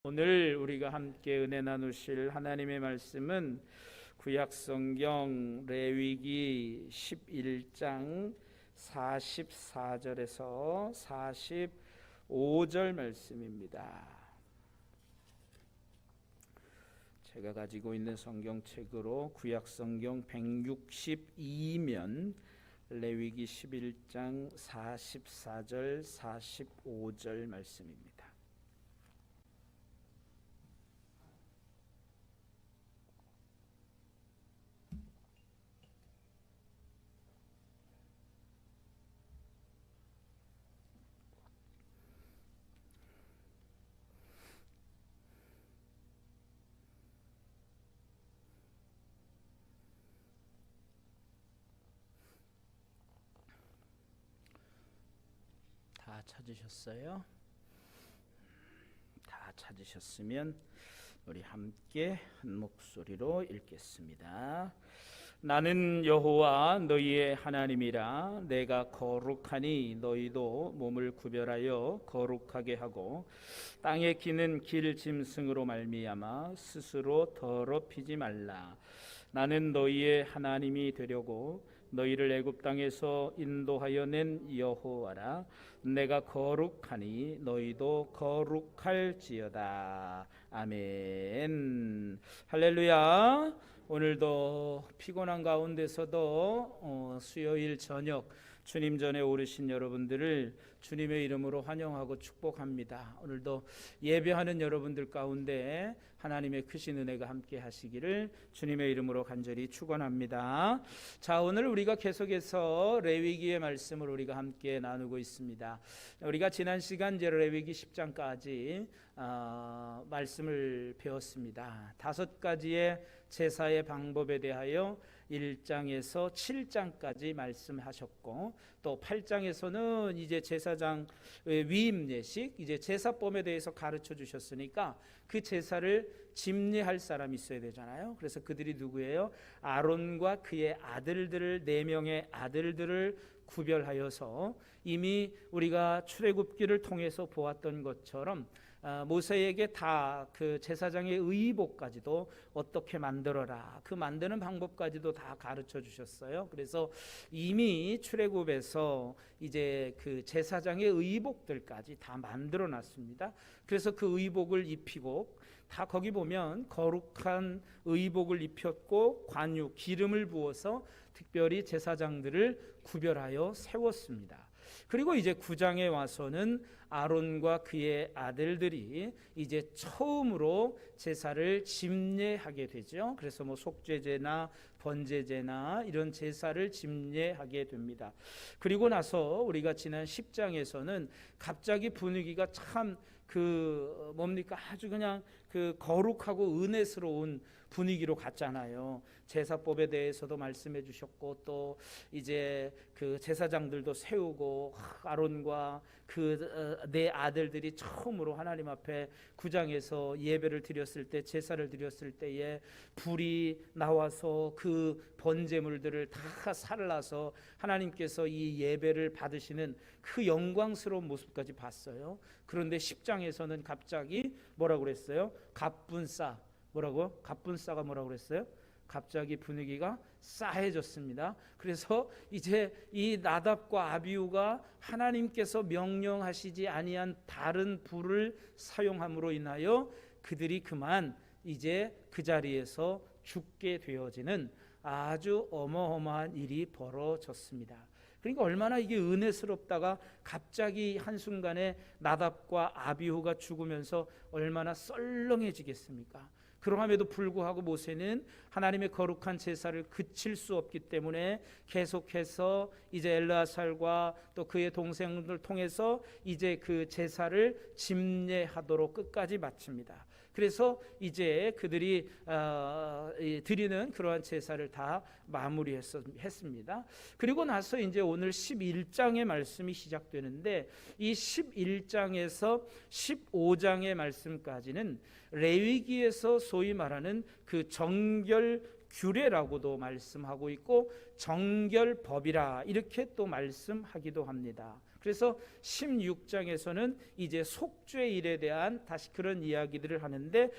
오늘 우리가 함께 은혜 나누실 하나님의 말씀은 구약성경 레위기 11장 44절에서 45절 말씀입니다. 제가 가지고 있는 성경책으로 구약성경 162면 레위기 11장 44절 45절 말씀입니다. 다 찾으셨어요? 다 찾으셨으면 우리 함께 한 목소리로 읽겠습니다. 나는 여호와 너희의 하나님이라. 내가 거룩하니 너희도 몸을 구별하여 거룩하게 하고 땅에 기는 길 짐승으로 말미암아 스스로 더럽히지 말라. 나는 너희의 하나님이 되려고 너희를 애굽 땅에서 인도하여 낸 여호와라. 내가 거룩하니 너희도 거룩할지어다. 아멘. 할렐루야. 오늘도 피곤한 가운데서도 수요일 저녁 주님 전에 오르신 여러분들을 주님의 이름으로 환영하고 축복합니다. 오늘도 예배하는 여러분들 가운데 하나님의 크신 은혜가 함께 하시기를 주님의 이름으로 간절히 축원합니다. 자, 오늘 우리가 계속해서 레위기의 말씀을 우리가 함께 나누고 있습니다. 우리가 지난 시간 이제 레위기 10장까지 말씀을 배웠습니다. 5가지의 제사의 방법에 대하여 1장에서 7장까지 말씀하셨고, 또 8장에서는 이제 제사장 위임 예식, 이제 제사법에 대해서 가르쳐 주셨으니까 그 제사를 집례할 사람이 있어야 되잖아요. 그래서 그들이 누구예요? 아론과 그의 아들들을, 4명의 아들들을 구별하여서 이미 우리가 출애굽기를 통해서 보았던 것처럼 모세에게 다 그 제사장의 의복까지도 어떻게 만들어라, 그 만드는 방법까지도 다 가르쳐 주셨어요. 그래서 이미 출애굽에서 이제 그 제사장의 의복들까지 다 만들어 놨습니다. 그래서 그 의복을 입히고, 다 거기 보면 거룩한 의복을 입혔고 관유 기름을 부어서 특별히 제사장들을 구별하여 세웠습니다. 그리고 이제 9장에 와서는 아론과 그의 아들들이 이제 처음으로 제사를 집례하게 되죠. 그래서 뭐 속죄제나 번제제나 이런 제사를 집례하게 됩니다. 그리고 나서 우리가 지난 10장에서는 갑자기 분위기가 참 뭡니까? 아주 그냥 그 거룩하고 은혜스러운 분위기로 갔잖아요. 제사법에 대해서도 말씀해 주셨고, 또 이제 그 제사장들도 세우고, 아론과 그 네 아들들이 처음으로 하나님 앞에 9장에서 예배를 드렸을 때, 제사를 드렸을 때에 불이 나와서 그 번제물들을 다 살라서 하나님께서 이 예배를 받으시는 그 영광스러운 모습까지 봤어요. 그런데 10장에서는 갑자기 뭐라고 그랬어요? 갑분싸. 뭐라고? 갑분싸가 뭐라고 그랬어요? 갑자기 분위기가 싸해졌습니다. 그래서 이제 이 나답과 아비후가 하나님께서 명령하시지 아니한 다른 불을 사용함으로 인하여 그들이 그만 이제 그 자리에서 죽게 되어지는 아주 어마어마한 일이 벌어졌습니다. 그러니까 얼마나 이게 은혜스럽다가 갑자기 한순간에 나답과 아비후가 죽으면서 얼마나 썰렁해지겠습니까? 그러함에도 불구하고 모세는 하나님의 거룩한 제사를 그칠 수 없기 때문에 계속해서 이제 엘르아살과 또 그의 동생들 통해서 이제 그 제사를 집례하도록 끝까지 마칩니다. 그래서 이제 그들이 드리는 그러한 제사를 다 마무리했습니다. 그리고 나서 이제 오늘 11장의 말씀이 시작되는데, 이 11장에서 15장의 말씀까지는 레위기에서 소위 말하는 그 정결 규례라고도 말씀하고 있고 정결법이라 이렇게 또 말씀하기도 합니다. 그래서 16장에서는 이제 속죄의 일에 대한 다시 그런 이야기들을 하는데,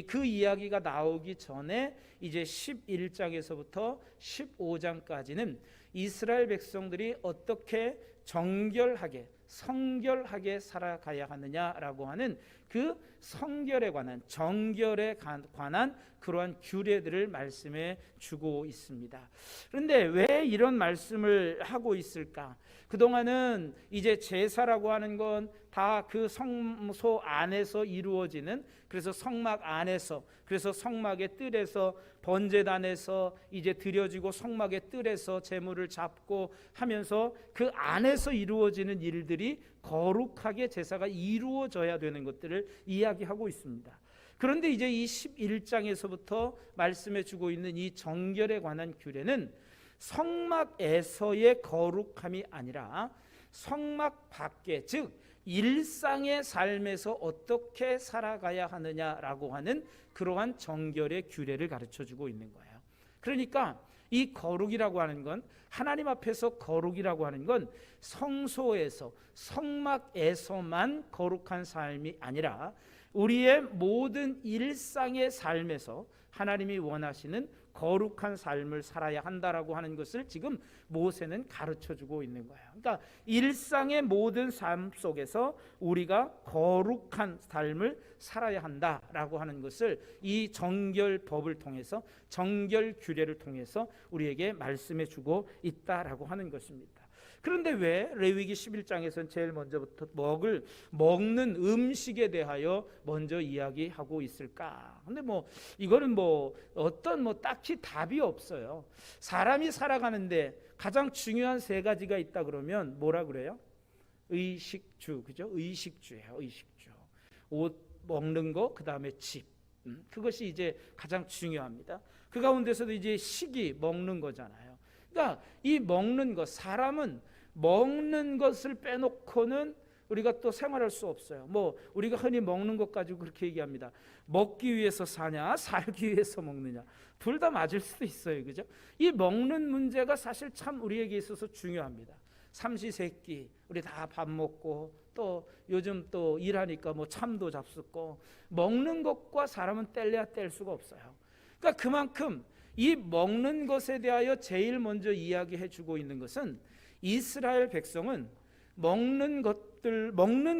그 이야기가 나오기 전에 이제 11장에서부터 15장까지는 이스라엘 백성들이 어떻게 정결하게 성결하게 살아가야 하느냐라고 하는 그 성결에 관한, 정결에 관한 그러한 규례들을 말씀해 주고 있습니다. 그런데 왜 이런 말씀을 하고 있을까? 그동안은 이제 제사라고 하는 건 다 그 성소 안에서 이루어지는, 그래서 성막 안에서, 그래서 성막의 뜰에서 번제단에서 이제 드려지고 성막의 뜰에서 제물을 잡고 하면서 그 안에서 이루어지는 일들이 거룩하게 제사가 이루어져야 되는 것들을 이야기하고 있습니다. 그런데 이제 이 11장에서부터 말씀해 주고 있는 이 정결에 관한 규례는 성막에서의 거룩함이 아니라 성막 밖에, 즉 일상의 삶에서 어떻게 살아가야 하느냐라고 하는 그러한 정결의 규례를 가르쳐주고 있는 거예요. 그러니까 이 거룩이라고 하는 건, 하나님 앞에서 거룩이라고 하는 건 성소에서, 성막에서만 거룩한 삶이 아니라 우리의 모든 일상의 삶에서 하나님이 원하시는 거룩한 삶을 살아야 한다라고 하는 것을 지금 모세는 가르쳐주고 있는 거예요. 그러니까 일상의 모든 삶 속에서 우리가 거룩한 삶을 살아야 한다라고 하는 것을 이 정결법을 통해서, 정결 규례를 통해서 우리에게 말씀해 주고 있다라고 하는 것입니다. 그런데 왜 레위기 11장에서는 제일 먼저부터 먹는 음식에 대하여 먼저 이야기하고 있을까? 근데 이거는 어떤 딱히 답이 없어요. 사람이 살아가는데 가장 중요한 세 가지가 있다 그러면 뭐라 그래요? 의식주, 그죠? 의식주예요. 의식주. 옷 먹는 거, 그다음에 집. 그것이 이제 가장 중요합니다. 그 가운데서도 이제 식이 먹는 거잖아요. 그러니까 이 먹는 것, 사람은 먹는 것을 빼놓고는 우리가 또 생활할 수 없어요. 우리가 흔히 먹는 것 가지고 그렇게 얘기합니다. 먹기 위해서 사냐, 살기 위해서 먹느냐. 둘 다 맞을 수도 있어요. 그죠? 이 먹는 문제가 사실 참 우리에게 있어서 중요합니다. 삼시세끼 우리 다 밥 먹고, 또 요즘 또 일하니까 참도 잡숫고, 먹는 것과 사람은 뗄래야 뗄 수가 없어요. 그러니까 그만큼 이 먹는 것에 대하여 제일 먼저 이야기해 주고 있는 것은, 이스라엘 백성은 먹는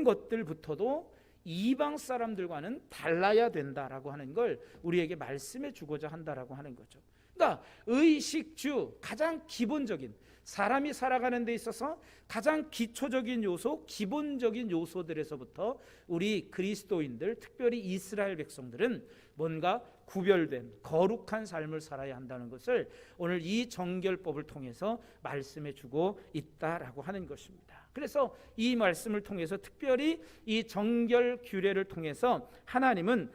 것들부터도 이방 사람들과는 달라야 된다라고 하는 걸 우리에게 말씀해 주고자 한다라고 하는 거죠. 그러니까 의식주, 가장 기본적인, 사람이 살아가는 데 있어서 가장 기초적인 요소, 기본적인 요소들에서부터 우리 그리스도인들, 특별히 이스라엘 백성들은 뭔가 구별된 거룩한 삶을 살아야 한다는 것을 오늘 이 정결법을 통해서 말씀해 주고 있다라고 하는 것입니다. 그래서 이 말씀을 통해서, 특별히 이 정결 규례를 통해서 하나님은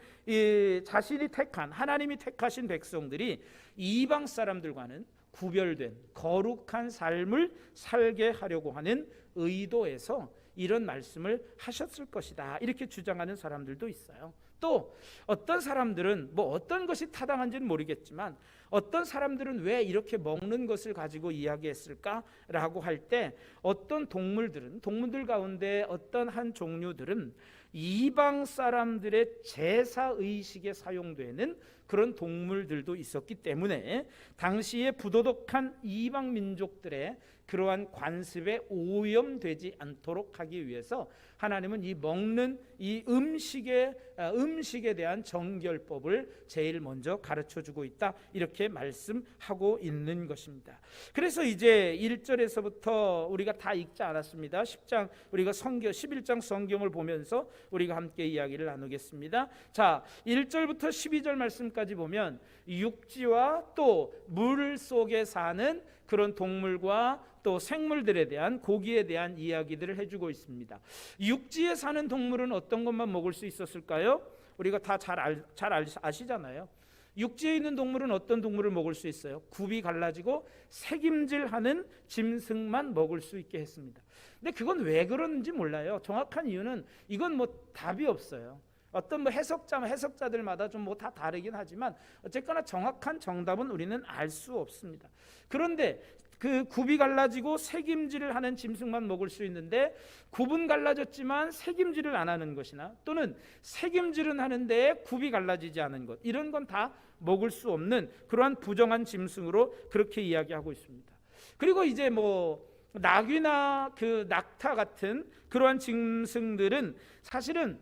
자신이 택한, 하나님이 택하신 백성들이 이방 사람들과는 구별된 거룩한 삶을 살게 하려고 하는 의도에서 이런 말씀을 하셨을 것이다, 이렇게 주장하는 사람들도 있어요. 또 어떤 사람들은 어떤 것이 타당한지는 모르겠지만, 어떤 사람들은 왜 이렇게 먹는 것을 가지고 이야기했을까라고 할 때, 어떤 동물들 가운데 어떤 한 종류들은 이방 사람들의 제사 의식에 사용되는 그런 동물들도 있었기 때문에 당시에 부도덕한 이방 민족들의 그러한 관습에 오염되지 않도록 하기 위해서 하나님은 이 먹는 이 음식에 대한 정결법을 제일 먼저 가르쳐주고 있다, 이렇게 말씀하고 있는 것입니다. 그래서 이제 1절에서부터 우리가 다 읽지 않았습니다. 10장 우리가 11장 성경을 보면서 우리가 함께 이야기를 나누겠습니다. 자, 1절부터 12절 말씀까지 보면 육지와 또 물 속에 사는 그런 동물과 또 생물들에 대한, 고기에 대한 이야기들을 해주고 있습니다. 육지에 사는 동물은 어떤 것만 먹을 수 있었을까요? 우리가 다 잘 아시잖아요. 육지에 있는 동물은 어떤 동물을 먹을 수 있어요? 굽이 갈라지고 새김질하는 짐승만 먹을 수 있게 했습니다. 근데 그건 왜 그런지 몰라요. 정확한 이유는 이건 답이 없어요. 어떤 해석자들마다 좀 다 다르긴 하지만 어쨌거나 정확한 정답은 우리는 알 수 없습니다. 그런데 그 굽이 갈라지고 새김질을 하는 짐승만 먹을 수 있는데 굽은 갈라졌지만 새김질을 안 하는 것이나 또는 새김질은 하는데 굽이 갈라지지 않은 것, 이런 건 다 먹을 수 없는 그러한 부정한 짐승으로 그렇게 이야기하고 있습니다. 그리고 이제 뭐 낙이나 그 낙타 같은 그러한 짐승들은 사실은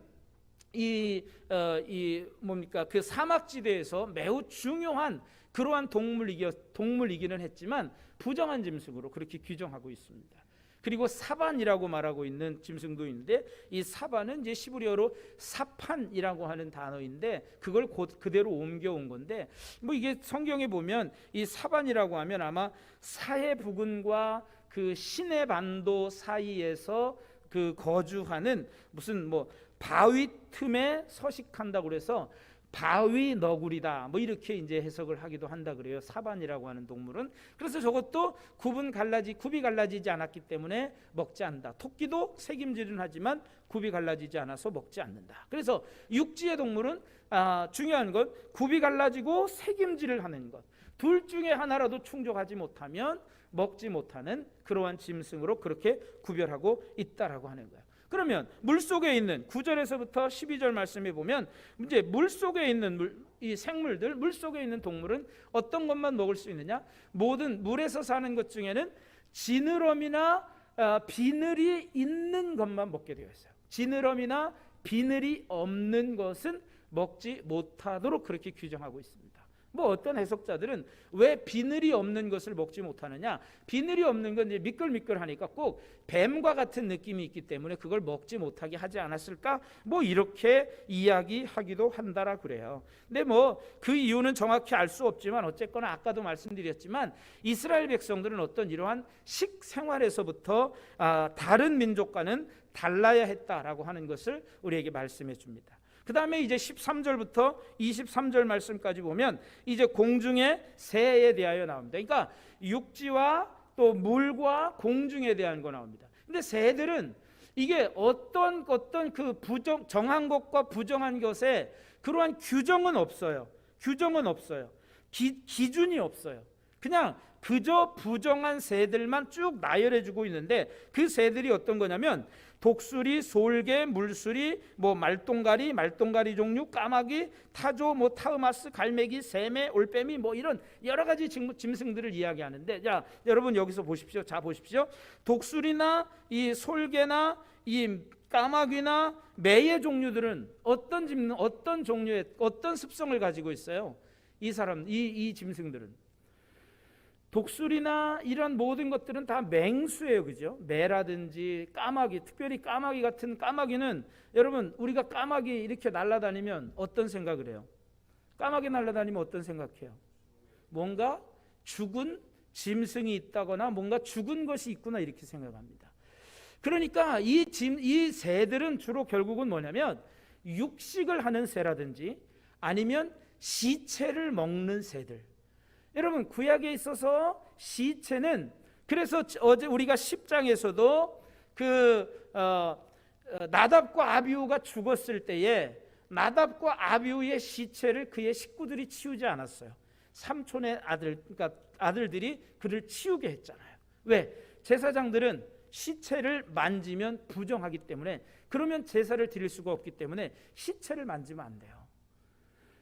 뭡니까 그 사막지대에서 매우 중요한 그러한 동물이기는 했지만 부정한 짐승으로 그렇게 규정하고 있습니다. 그리고 사반이라고 말하고 있는 짐승도 있는데 이 사반은 이제 시브리어로 사판이라고 하는 단어인데 그걸 그대로 옮겨온 건데 뭐 이게 성경에 보면 이 사반이라고 하면 아마 사해 부근과 그 시내 반도 사이에서 그 거주하는 무슨 뭐 바위 틈에 서식한다고 그래서 바위 너구리다 뭐 이렇게 이제 해석을 하기도 한다 그래요. 사반이라고 하는 동물은. 그래서 저것도 굽이 갈라지지 않았기 때문에 먹지 않는다. 토끼도 새김질은 하지만 굽이 갈라지지 않아서 먹지 않는다. 그래서 육지의 동물은 중요한 건 굽이 갈라지고 새김질을 하는 것, 둘 중에 하나라도 충족하지 못하면 먹지 못하는 그러한 짐승으로 그렇게 구별하고 있다라고 하는 거예요. 그러면 물속에 있는 9절에서부터 12절 말씀에 보면 이제 물속에 있는 이 생물들, 물속에 있는 동물은 어떤 것만 먹을 수 있느냐? 모든 물에서 사는 것 중에는 지느러미나 비늘이 있는 것만 먹게 되어 있어요. 지느러미나 비늘이 없는 것은 먹지 못하도록 그렇게 규정하고 있습니다. 뭐 어떤 해석자들은 왜 비늘이 없는 것을 먹지 못하느냐? 비늘이 없는 건 이제 미끌미끌하니까 꼭 뱀과 같은 느낌이 있기 때문에 그걸 먹지 못하게 하지 않았을까? 뭐 이렇게 이야기하기도 한다라 그래요. 근데 뭐 그 이유는 정확히 알 수 없지만 어쨌거나 아까도 말씀드렸지만 이스라엘 백성들은 어떤 이러한 식생활에서부터 다른 민족과는 달라야 했다라고 하는 것을 우리에게 말씀해 줍니다. 그 다음에 이제 13절부터 23절 말씀까지 보면 이제 공중의 새에 대하여 나옵니다. 그러니까 육지와 또 물과 공중에 대한 거 나옵니다. 근데 새들은 이게 어떤 그 정한 것과 부정한 것에 그러한 규정은 없어요. 규정은 없어요. 기준이 없어요. 그냥 그저 부정한 새들만 쭉 나열해주고 있는데 그 새들이 어떤 거냐면 독수리, 솔개, 물수리, 뭐 말똥가리 종류, 까마귀, 타조, 뭐 타흐마스, 갈매기, 새매, 올빼미 뭐 이런 여러 가지 짐승들을 이야기하는데 자, 여러분 여기서 보십시오. 자, 보십시오. 독수리나 이 솔개나 이 까마귀나 매의 종류들은 어떤 종류의 어떤 습성을 가지고 있어요? 이 짐승들은 독수리나 이런 모든 것들은 다 맹수예요. 그죠? 매라든지 까마귀, 특별히 까마귀 같은 까마귀는 여러분 우리가 까마귀 이렇게 날아다니면 어떤 생각을 해요? 까마귀 날아다니면 어떤 생각해요? 뭔가 죽은 짐승이 있다거나 뭔가 죽은 것이 있구나 이렇게 생각합니다. 그러니까 이 새들은 주로 결국은 뭐냐면 육식을 하는 새라든지 아니면 시체를 먹는 새들. 여러분 구약에 있어서 시체는 그래서 어제 우리가 10장에서도 나답과 아비후가 죽었을 때에 나답과 아비후의 시체를 그의 식구들이 치우지 않았어요. 삼촌의 그러니까 아들들이 그를 치우게 했잖아요. 왜? 제사장들은 시체를 만지면 부정하기 때문에 그러면 제사를 드릴 수가 없기 때문에 시체를 만지면 안 돼요.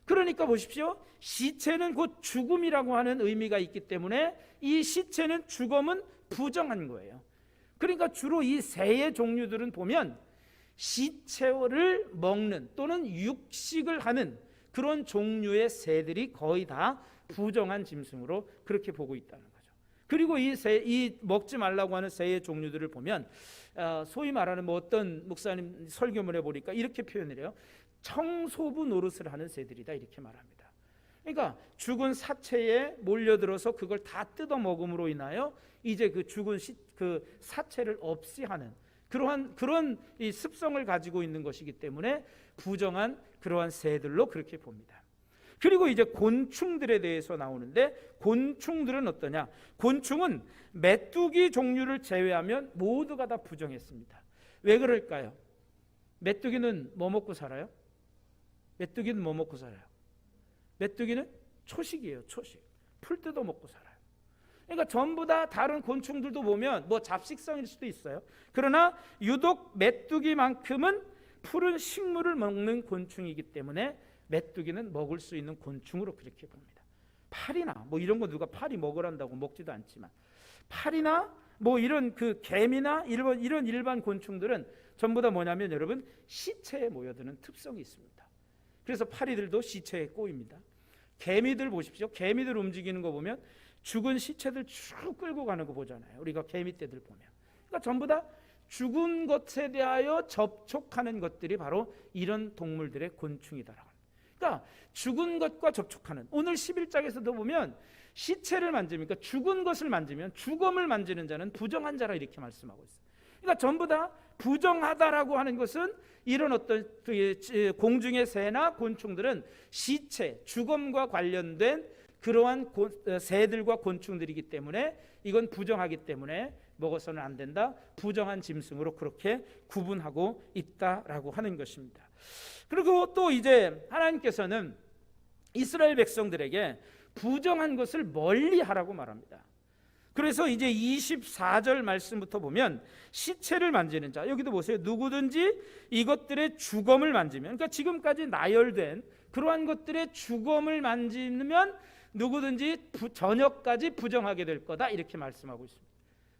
그러니까 보십시오. 시체는 곧 죽음이라고 하는 의미가 있기 때문에 이 시체는 죽음은 부정한 거예요. 그러니까 주로 이 새의 종류들은 보면 시체를 먹는 또는 육식을 하는 그런 종류의 새들이 거의 다 부정한 짐승으로 그렇게 보고 있다는 거죠. 그리고 이 먹지 말라고 하는 새의 종류들을 보면 소위 말하는 뭐 어떤 목사님 설교문에 보니까 이렇게 표현을 해요. 청소부 노릇을 하는 새들이다 이렇게 말합니다. 그러니까 죽은 사체에 몰려들어서 그걸 다 뜯어 먹음으로 인하여 이제 그 죽은 그 사체를 없이 하는 그런 이 습성을 가지고 있는 것이기 때문에 부정한 그러한 새들로 그렇게 봅니다. 그리고 이제 곤충들에 대해서 나오는데 곤충들은 어떠냐? 곤충은 메뚜기 종류를 제외하면 모두가 다 부정했습니다. 왜 그럴까요? 메뚜기는 뭐 먹고 살아요? 메뚜기는 뭐 먹고 살아요? 메뚜기는 초식이에요. 초식. 풀 뜯어 먹고 살아요. 그러니까 전부 다 다른 곤충들도 보면 뭐 잡식성일 수도 있어요. 그러나 유독 메뚜기만큼은 푸른 식물을 먹는 곤충이기 때문에 메뚜기는 먹을 수 있는 곤충으로 그렇게 봅니다. 파리나 뭐 이런 거 누가 파리 먹으란다고 먹지도 않지만, 파리나 뭐 이런 그 개미나 이런 일반 곤충들은 전부 다 뭐냐면 여러분, 시체에 모여드는 특성이 있습니다. 그래서 파리들도 시체에 꼬입니다. 개미들 보십시오. 개미들 움직이는 거 보면 죽은 시체들 쭉 끌고 가는 거 보잖아요. 우리가 개미떼들 보면. 그러니까 전부 다 죽은 것에 대하여 접촉하는 것들이 바로 이런 동물들의 곤충이다라고. 그러니까 죽은 것과 접촉하는, 오늘 11장에서도 보면 시체를 만지니까 죽은 것을 만지면 죽음을 만지는 자는 부정한 자라 이렇게 말씀하고 있어요. 그러니까 전부 다 부정하다라고 하는 것은 이런 어떤 공중의 새나 곤충들은 시체, 죽음과 관련된 그러한 새들과 곤충들이기 때문에 이건 부정하기 때문에 먹어서는 안 된다, 부정한 짐승으로 그렇게 구분하고 있다라고 하는 것입니다. 그리고 또 이제 하나님께서는 이스라엘 백성들에게 부정한 것을 멀리 하라고 말합니다. 그래서 이제 24절 말씀부터 보면 시체를 만지는 자, 여기도 보세요. 누구든지 이것들의 주검을 만지면, 그러니까 지금까지 나열된 그러한 것들의 주검을 만지면 누구든지 저녁까지 부정하게 될 거다 이렇게 말씀하고 있습니다.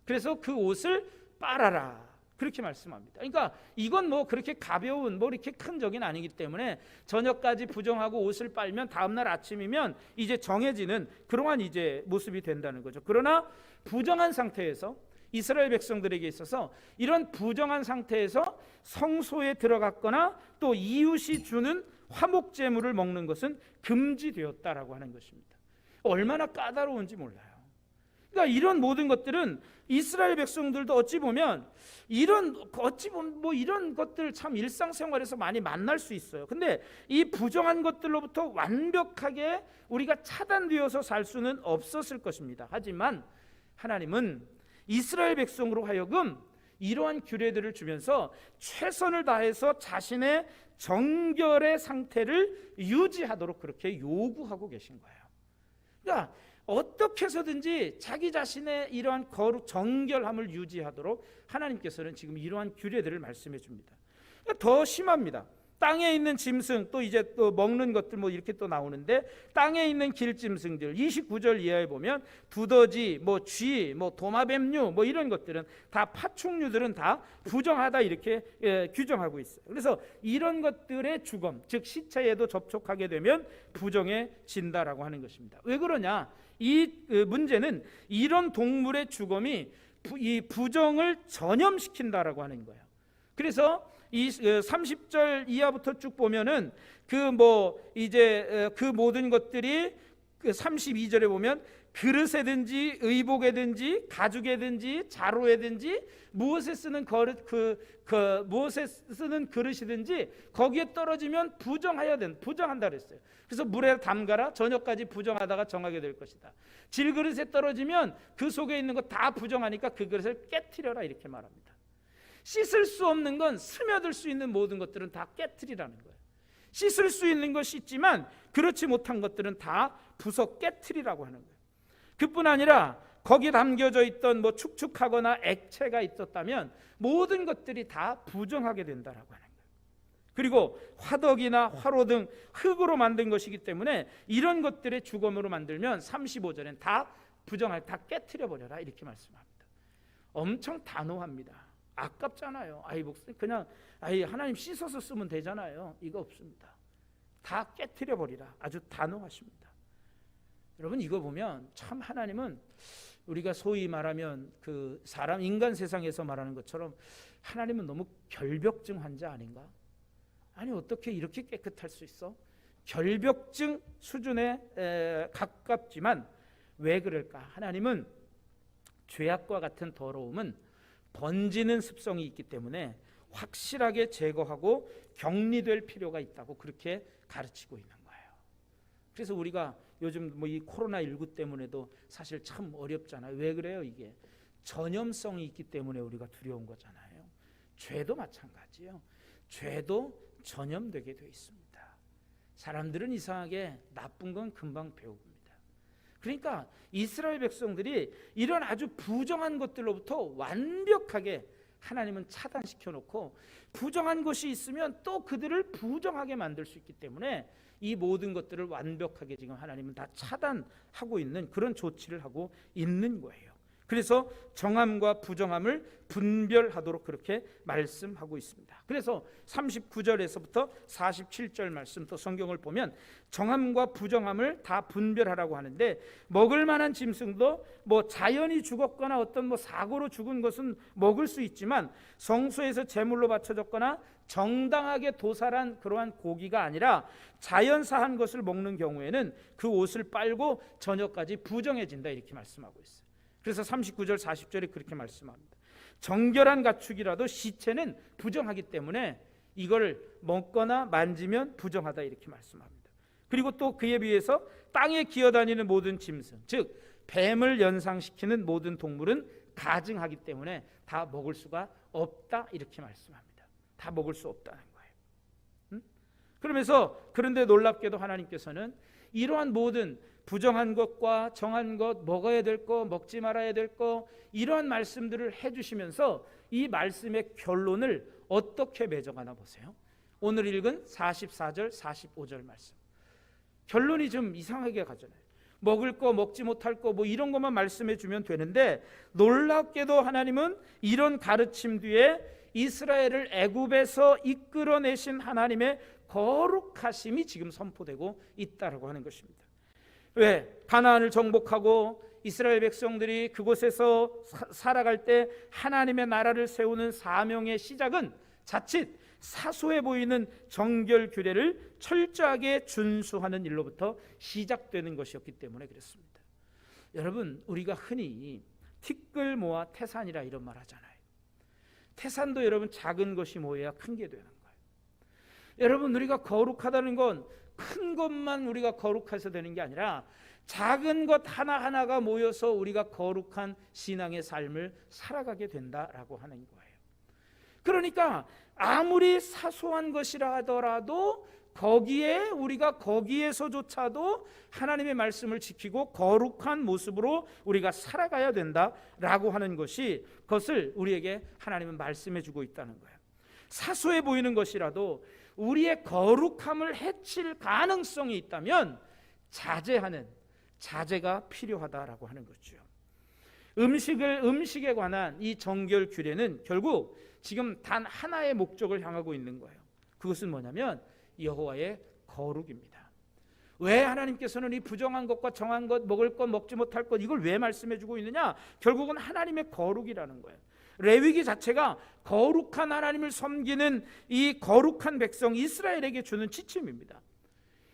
그래서 그 옷을 빨아라 그렇게 말씀합니다. 그러니까 이건 뭐 그렇게 가벼운 뭐 이렇게 큰 적이 아니기 때문에 저녁까지 부정하고 옷을 빨면 다음날 아침이면 이제 정해지는 그러한 이제 모습이 된다는 거죠. 그러나 부정한 상태에서 이스라엘 백성들에게 있어서 이런 부정한 상태에서 성소에 들어갔거나 또 이웃이 주는 화목 제물을 먹는 것은 금지되었다라고 하는 것입니다. 얼마나 까다로운지 몰라요. 그러니까 이런 모든 것들은 이스라엘 백성들도 어찌 보면 뭐 이런 것들 참 일상생활에서 많이 만날 수 있어요. 근데 이 부정한 것들로부터 완벽하게 우리가 차단되어서 살 수는 없었을 것입니다. 하지만 하나님은 이스라엘 백성으로 하여금 이러한 규례들을 주면서 최선을 다해서 자신의 정결의 상태를 유지하도록 그렇게 요구하고 계신 거예요. 그러니까 어떻게 해서든지 자기 자신의 이러한 거룩 정결함을 유지하도록 하나님께서는 지금 이러한 규례들을 말씀해 줍니다. 그러니까 더 심합니다. 땅에 있는 짐승, 또 이제 또 먹는 것들 뭐 이렇게 또 나오는데, 땅에 있는 길짐승들 29절 이하에 보면 두더지, 뭐 쥐, 뭐 도마뱀류 뭐 이런 것들은 다 파충류들은 다 부정하다 이렇게 규정하고 있어요. 그래서 이런 것들의 주검, 즉 시체에도 접촉하게 되면 부정해진다라고 하는 것입니다. 왜 그러냐? 이 문제는 이런 동물의 주검이 이 부정을 전염시킨다라고 하는 거예요. 그래서 이 30절 이하부터 쭉 보면은 그 모든 것들이 32절에 보면 그릇에든지 의복에든지 가죽에든지 자루에든지 무엇에 쓰는 무엇에 쓰는 그릇이든지 거기에 떨어지면 부정한다 그랬어요. 그래서 물에 담가라, 저녁까지 부정하다가 정하게 될 것이다. 질그릇에 떨어지면 그 속에 있는 거 다 부정하니까 그 그릇을 깨트려라 이렇게 말합니다. 씻을 수 없는 건, 스며들 수 있는 모든 것들은 다 깨트리라는 거예요. 씻을 수 있는 건 씻지만 그렇지 못한 것들은 다 부숴 깨트리라고 하는 거예요. 그뿐 아니라 거기에 담겨져 있던 뭐 축축하거나 액체가 있었다면 모든 것들이 다 부정하게 된다라고 하는 거예요. 그리고 화덕이나 화로 등 흙으로 만든 것이기 때문에 이런 것들의 주검으로 만들면 35절엔 다 부정할, 다 깨트려 버려라 이렇게 말씀합니다. 엄청 단호합니다. 아깝잖아요. 그냥 하나님 씻어서 쓰면 되잖아요. 이거 없습니다. 다 깨트려 버리라. 아주 단호하십니다. 여러분 이거 보면 참 하나님은 우리가 소위 말하면 그 사람 인간 세상에서 말하는 것처럼 하나님은 너무 결벽증 환자 아닌가? 아니 어떻게 이렇게 깨끗할 수 있어? 결벽증 수준에 가깝지만 왜 그럴까? 하나님은 죄악과 같은 더러움은 번지는 습성이 있기 때문에 확실하게 제거하고 격리될 필요가 있다고 그렇게 가르치고 있는 거예요. 그래서 우리가 요즘 뭐 이 코로나19 때문에도 사실 참 어렵잖아요. 왜 그래요? 이게 전염성이 있기 때문에 우리가 두려운 거잖아요. 죄도 마찬가지예요. 죄도 전염되게 돼 있습니다. 사람들은 이상하게 나쁜 건 금방 배웁니다. 그러니까 이스라엘 백성들이 이런 아주 부정한 것들로부터 완벽하게 하나님은 차단시켜 놓고, 부정한 것이 있으면 또 그들을 부정하게 만들 수 있기 때문에 이 모든 것들을 완벽하게 지금 하나님은 다 차단하고 있는 그런 조치를 하고 있는 거예요. 그래서 정함과 부정함을 분별하도록 그렇게 말씀하고 있습니다. 그래서 39절에서부터 47절 말씀, 또 성경을 보면 정함과 부정함을 다 분별하라고 하는데, 먹을 만한 짐승도 뭐 자연히 죽었거나 어떤 사고로 죽은 것은 먹을 수 있지만, 성소에서 제물로 바쳐졌거나 정당하게 도살한 그러한 고기가 아니라 자연사한 것을 먹는 경우에는 그 옷을 빨고 저녁까지 부정해진다, 이렇게 말씀하고 있어요. 그래서 39절 40절에 그렇게 말씀합니다. 정결한 가축이라도 시체는 부정하기 때문에 이걸 먹거나 만지면 부정하다, 이렇게 말씀합니다. 그리고 또 그에 비해서 땅에 기어다니는 모든 짐승, 즉 뱀을 연상시키는 모든 동물은 가증하기 때문에 다 먹을 수가 없다, 이렇게 말씀합니다. 다 먹을 수 없다는 거예요. 그러면서 그런데 놀랍게도 하나님께서는 이러한 모든 부정한 것과 정한 것, 먹어야 될 것, 먹지 말아야 될 것, 이러한 말씀들을 해주시면서 이 말씀의 결론을 어떻게 맺어가나 보세요. 오늘 읽은 44절 45절 말씀, 결론이 좀 이상하게 가잖아요. 먹을 거, 먹지 못할 거, 이런 것만 말씀해 주면 되는데, 놀랍게도 하나님은 이런 가르침 뒤에 이스라엘을 애굽에서 이끌어내신 하나님의 거룩하심이 지금 선포되고 있다라고 하는 것입니다. 왜? 가나안을 정복하고 이스라엘 백성들이 그곳에서 살아갈 때 하나님의 나라를 세우는 사명의 시작은 자칫 사소해 보이는 정결 규례를 철저하게 준수하는 일로부터 시작되는 것이었기 때문에 그렇습니다. 여러분, 우리가 흔히 티끌 모아 태산이라 이런 말 하잖아요. 태산도 여러분 작은 것이 모여야 큰 게 되는 거예요. 여러분, 우리가 거룩하다는 건 큰 것만 우리가 거룩해서 되는 게 아니라 작은 것 하나하나가 모여서 우리가 거룩한 신앙의 삶을 살아가게 된다라고 하는 거예요. 그러니까 아무리 사소한 것이라 하더라도 거기에 우리가 거기에서조차도 하나님의 말씀을 지키고 거룩한 모습으로 우리가 살아가야 된다라고 하는 것이, 그것을 우리에게 하나님은 말씀해 주고 있다는 거예요. 사소해 보이는 것이라도 우리의 거룩함을 해칠 가능성이 있다면 자제가 필요하다라고 하는 거죠. 음식에 관한 이 정결 규례는 결국 지금 단 하나의 목적을 향하고 있는 거예요. 그것은 뭐냐면 여호와의 거룩입니다. 왜 하나님께서는 이 부정한 것과 정한 것, 먹을 것, 먹지 못할 것, 이걸 왜 말씀해 주고 있느냐? 결국은 하나님의 거룩이라는 거예요. 레위기 자체가 거룩한 하나님을 섬기는 이 거룩한 백성 이스라엘에게 주는 지침입니다.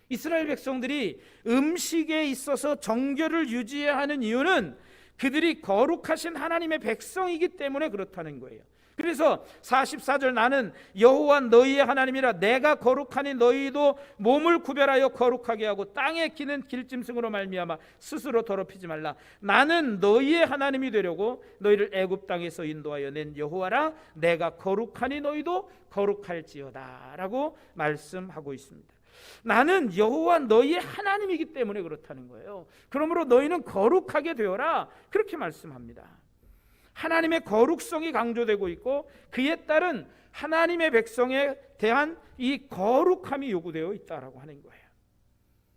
이스라엘 백성들이 음식에 있어서 정결을 유지해야 하는 이유는 그들이 거룩하신 하나님의 백성이기 때문에 그렇다는 거예요. 그래서 44절, 나는 여호와 너희의 하나님이라, 내가 거룩하니 너희도 몸을 구별하여 거룩하게 하고 땅에 기는 길짐승으로 말미암아 스스로 더럽히지 말라. 나는 너희의 하나님이 되려고 너희를 애굽 땅에서 인도하여 낸 여호와라. 내가 거룩하니 너희도 거룩할지어다 라고 말씀하고 있습니다. 나는 여호와 너희의 하나님이기 때문에 그렇다는 거예요. 그러므로 너희는 거룩하게 되어라, 그렇게 말씀합니다. 하나님의 거룩성이 강조되고 있고 그에 따른 하나님의 백성에 대한 이 거룩함이 요구되어 있다라고 하는 거예요.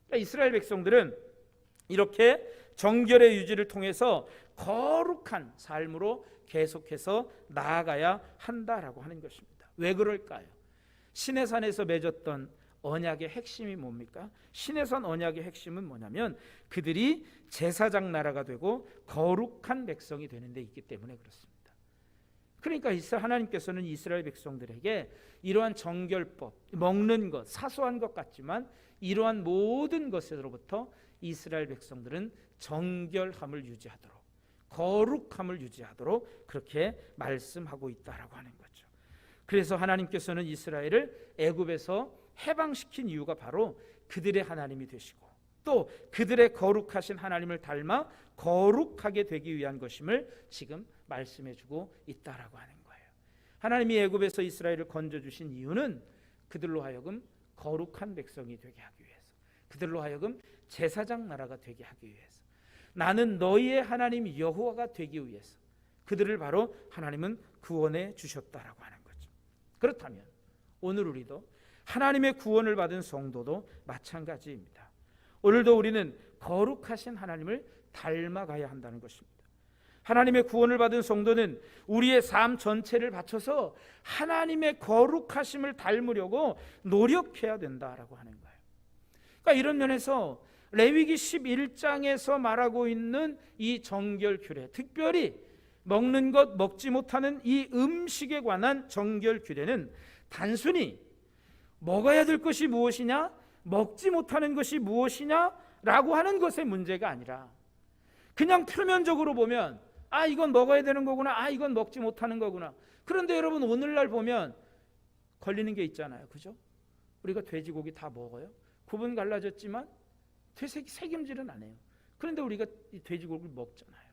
그러니까 이스라엘 백성들은 이렇게 정결의 유지를 통해서 거룩한 삶으로 계속해서 나아가야 한다라고 하는 것입니다. 왜 그럴까요? 시내산에서 맺었던 언약의 핵심이 뭡니까? 시내산 언약의 핵심은 뭐냐면 그들이 제사장 나라가 되고 거룩한 백성이 되는 데 있기 때문에 그렇습니다. 그러니까 하나님께서는 이스라엘 백성들에게 이러한 정결법, 먹는 것, 사소한 것 같지만 이러한 모든 것으로부터 이스라엘 백성들은 정결함을 유지하도록, 거룩함을 유지하도록 그렇게 말씀하고 있다라고 하는 거죠. 그래서 하나님께서는 이스라엘을 애굽에서 해방시킨 이유가 바로 그들의 하나님이 되시고 또 그들의 거룩하신 하나님을 닮아 거룩하게 되기 위한 것임을 지금 말씀해주고 있다라고 하는 거예요. 하나님이 애굽에서 이스라엘을 건져주신 이유는 그들로 하여금 거룩한 백성이 되게 하기 위해서, 그들로 하여금 제사장 나라가 되게 하기 위해서, 나는 너희의 하나님 여호와가 되기 위해서 그들을 바로 하나님은 구원해 주셨다라고 하는 거죠. 그렇다면 오늘 우리도 하나님의 구원을 받은 성도도 마찬가지입니다. 오늘도 우리는 거룩하신 하나님을 닮아가야 한다는 것입니다. 하나님의 구원을 받은 성도는 우리의 삶 전체를 바쳐서 하나님의 거룩하심을 닮으려고 노력해야 된다라고 하는 거예요. 그러니까 이런 면에서 레위기 11장에서 말하고 있는 이 정결 규례, 특별히 먹는 것 먹지 못하는 이 음식에 관한 정결 규례는 단순히 먹어야 될 것이 무엇이냐, 먹지 못하는 것이 무엇이냐라고 하는 것의 문제가 아니라 그냥 표면적으로 보면 이건 먹어야 되는 거구나, 이건 먹지 못하는 거구나. 그런데 여러분 오늘날 보면 걸리는 게 있잖아요, 그죠? 우리가 돼지고기 다 먹어요. 구분 갈라졌지만 책임질은 안 해요. 그런데 우리가 이 돼지고기를 먹잖아요.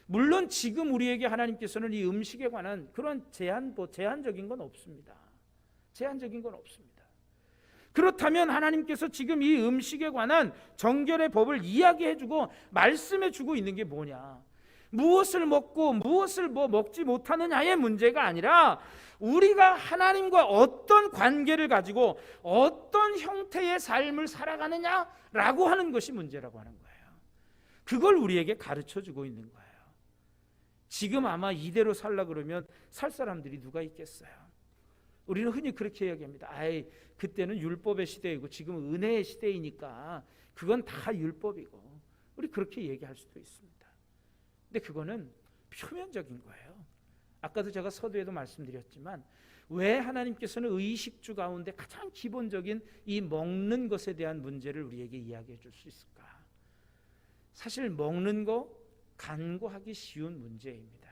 물론 지금 우리에게 하나님께서는 이 음식에 관한 그런 제한적인 건 없습니다. 제한적인 건 없습니다. 그렇다면 하나님께서 지금 이 음식에 관한 정결의 법을 이야기해주고 말씀해주고 있는 게 뭐냐? 무엇을 먹고 무엇을 먹지 못하느냐의 문제가 아니라 우리가 하나님과 어떤 관계를 가지고 어떤 형태의 삶을 살아가느냐라고 하는 것이 문제라고 하는 거예요. 그걸 우리에게 가르쳐주고 있는 거예요. 지금 아마 이대로 살라 그러면 살 사람들이 누가 있겠어요? 우리는 흔히 그렇게 이야기합니다. 그때는 율법의 시대이고 지금은 은혜의 시대이니까 그건 다 율법이고, 우리 그렇게 얘기할 수도 있습니다. 근데 그거는 표면적인 거예요. 아까도 제가 서두에도 말씀드렸지만 왜 하나님께서는 의식주 가운데 가장 기본적인 이 먹는 것에 대한 문제를 우리에게 이야기해 줄 수 있을까? 사실 먹는 거 간과하기 쉬운 문제입니다.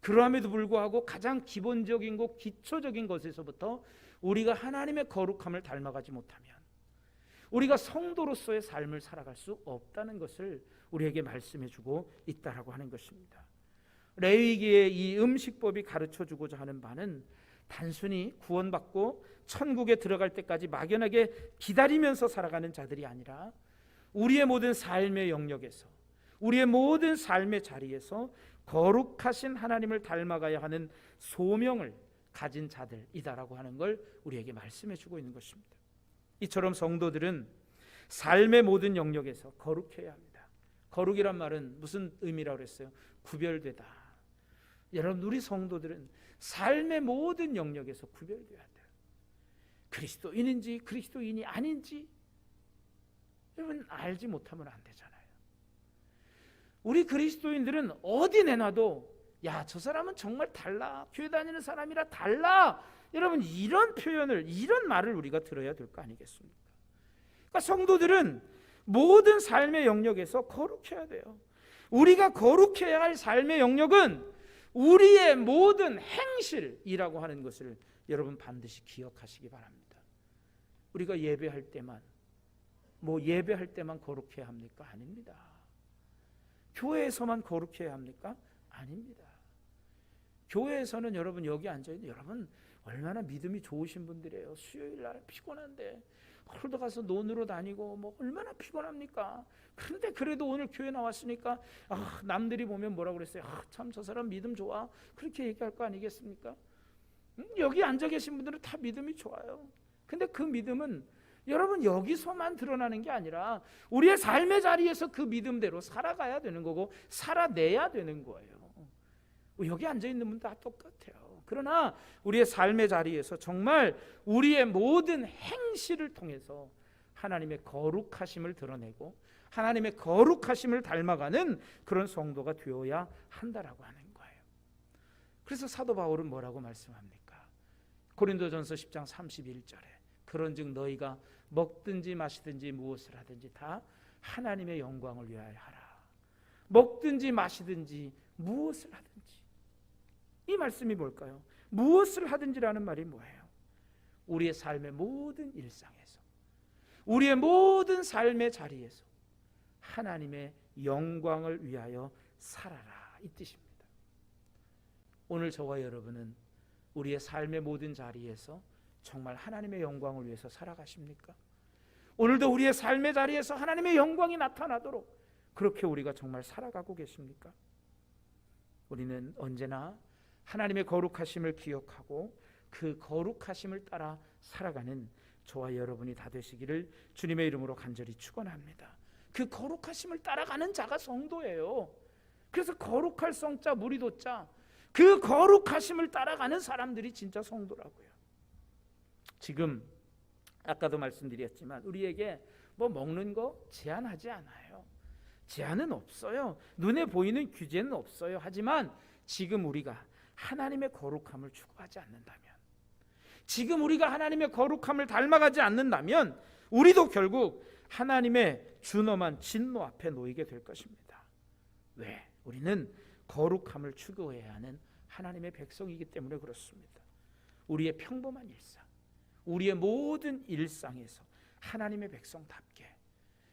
그럼에도 불구하고 가장 기본적인 것, 기초적인 것에서부터 우리가 하나님의 거룩함을 닮아가지 못하면 우리가 성도로서의 삶을 살아갈 수 없다는 것을 우리에게 말씀해주고 있다라고 하는 것입니다. 레위기의 이 음식법이 가르쳐주고자 하는 바는 단순히 구원받고 천국에 들어갈 때까지 막연하게 기다리면서 살아가는 자들이 아니라 우리의 모든 삶의 영역에서, 우리의 모든 삶의 자리에서 거룩하신 하나님을 닮아가야 하는 소명을 가진 자들이다라고 하는 걸 우리에게 말씀해주고 있는 것입니다. 이처럼 성도들은 삶의 모든 영역에서 거룩해야 합니다. 거룩이란 말은 무슨 의미라고 그랬어요? 구별되다. 여러분, 우리 성도들은 삶의 모든 영역에서 구별돼야 돼요. 그리스도인인지 그리스도인이 아닌지 여러분 알지 못하면 안 되잖아요. 우리 그리스도인들은 어디 내놔도 저 사람은 정말 달라, 교회 다니는 사람이라 달라, 여러분 이런 표현을, 이런 말을 우리가 들어야 될 거 아니겠습니까? 그러니까 성도들은 모든 삶의 영역에서 거룩해야 돼요. 우리가 거룩해야 할 삶의 영역은 우리의 모든 행실이라고 하는 것을 여러분 반드시 기억하시기 바랍니다. 우리가 예배할 때만 거룩해야 합니까? 아닙니다. 교회에서만 거룩해야 합니까? 아닙니다. 교회에서는 여러분 여기 앉아있는 여러분 얼마나 믿음이 좋으신 분들이에요. 수요일 날 피곤한데 홀도 가서 논으로 다니고 얼마나 피곤합니까? 그런데 그래도 오늘 교회 나왔으니까 남들이 보면 뭐라고 그랬어요? 참 저 사람 믿음 좋아, 그렇게 얘기할 거 아니겠습니까? 여기 앉아 계신 분들은 다 믿음이 좋아요. 근데 그 믿음은 여러분 여기서만 드러나는 게 아니라 우리의 삶의 자리에서 그 믿음대로 살아가야 되는 거고 살아내야 되는 거예요. 여기 앉아있는 분 다 똑같아요. 그러나 우리의 삶의 자리에서 정말 우리의 모든 행실을 통해서 하나님의 거룩하심을 드러내고 하나님의 거룩하심을 닮아가는 그런 성도가 되어야 한다라고 하는 거예요. 그래서 사도 바울은 뭐라고 말씀합니까? 고린도전서 10장 31절에 그런즉 너희가 먹든지 마시든지 무엇을 하든지 다 하나님의 영광을 위하여 하라. 먹든지 마시든지 무엇을 하든지. 이 말씀이 뭘까요? 무엇을 하든지라는 말이 뭐예요? 우리의 삶의 모든 일상에서, 우리의 모든 삶의 자리에서 하나님의 영광을 위하여 살아라, 이 뜻입니다. 오늘 저와 여러분은 우리의 삶의 모든 자리에서 정말 하나님의 영광을 위해서 살아가십니까? 오늘도 우리의 삶의 자리에서 하나님의 영광이 나타나도록 그렇게 우리가 정말 살아가고 계십니까? 우리는 언제나 하나님의 거룩하심을 기억하고 그 거룩하심을 따라 살아가는 저와 여러분이 다 되시기를 주님의 이름으로 간절히 축원합니다. 그 거룩하심을 따라가는 자가 성도예요. 그래서 거룩할 성자 무리도자, 그 거룩하심을 따라가는 사람들이 진짜 성도라고요. 지금 아까도 말씀드렸지만 우리에게 뭐 먹는 거 제한하지 않아요. 제한은 없어요. 눈에 보이는 규제는 없어요. 하지만 지금 우리가 하나님의 거룩함을 추구하지 않는다면, 지금 우리가 하나님의 거룩함을 닮아가지 않는다면 우리도 결국 하나님의 준엄한 진노 앞에 놓이게 될 것입니다. 왜? 우리는 거룩함을 추구해야 하는 하나님의 백성이기 때문에 그렇습니다. 우리의 평범한 일상, 우리의 모든 일상에서 하나님의 백성답게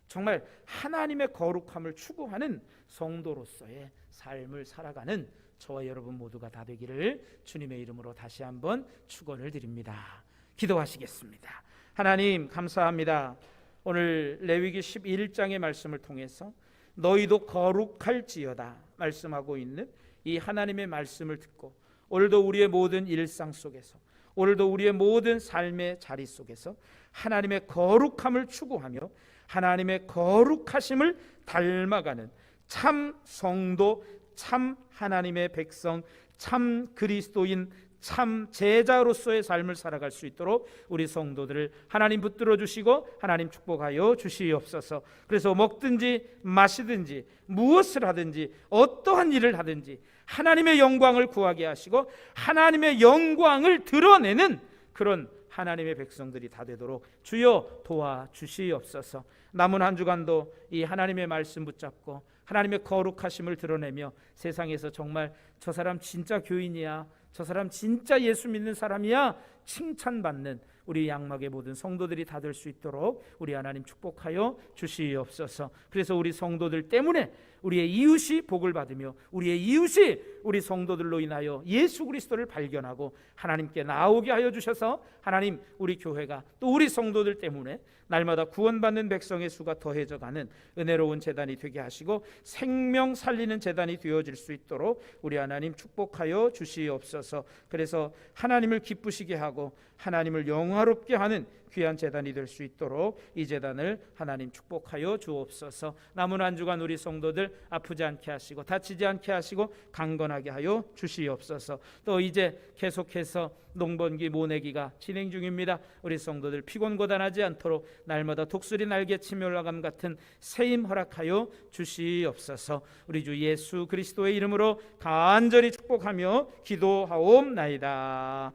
정말 하나님의 거룩함을 추구하는 성도로서의 삶을 살아가는 저와 여러분 모두가 다 되기를 주님의 이름으로 다시 한번 축원을 드립니다. 기도하시겠습니다. 하나님 감사합니다. 오늘 레위기 11장의 말씀을 통해서 너희도 거룩할지어다 말씀하고 있는 이 하나님의 말씀을 듣고 오늘도 우리의 모든 일상 속에서, 오늘도 우리의 모든 삶의 자리 속에서 하나님의 거룩함을 추구하며 하나님의 거룩하심을 닮아가는 참 성도, 참 하나님의 백성, 참 그리스도인, 참 제자로서의 삶을 살아갈 수 있도록 우리 성도들을 하나님 붙들어 주시고 하나님 축복하여 주시옵소서. 그래서 먹든지 마시든지 무엇을 하든지 어떠한 일을 하든지 하나님의 영광을 구하게 하시고 하나님의 영광을 드러내는 그런 하나님의 백성들이 다 되도록 주여 도와주시옵소서. 남은 한 주간도 이 하나님의 말씀 붙잡고 하나님의 거룩하심을 드러내며 세상에서 정말 저 사람 진짜 교인이야, 저 사람 진짜 예수 믿는 사람이야 칭찬받는 우리 양막의 모든 성도들이 다 될 수 있도록 우리 하나님 축복하여 주시옵소서. 그래서 우리 성도들 때문에 우리의 이웃이 복을 받으며 우리의 이웃이 우리 성도들로 인하여 예수 그리스도를 발견하고 하나님께 나오게 하여 주셔서 하나님 우리 교회가 또 우리 성도들 때문에 날마다 구원받는 백성의 수가 더해져가는 은혜로운 제단이 되게 하시고 생명 살리는 제단이 되어질 수 있도록 우리 하나님 축복하여 주시옵소서. 그래서 하나님을 기쁘시게 하고 하나님을 영화롭게 하는 귀한 제단이 될 수 있도록 이 제단을 하나님 축복하여 주옵소서. 남은 한 주간 우리 성도들 아프지 않게 하시고 다치지 않게 하시고 강건하게 하여 주시옵소서. 또 이제 계속해서 농번기 모내기가 진행 중입니다. 우리 성도들 피곤고단하지 않도록 날마다 독수리 날개치며 올라감 같은 새임 허락하여 주시옵소서. 우리 주 예수 그리스도의 이름으로 간절히 축복하며 기도하옵나이다.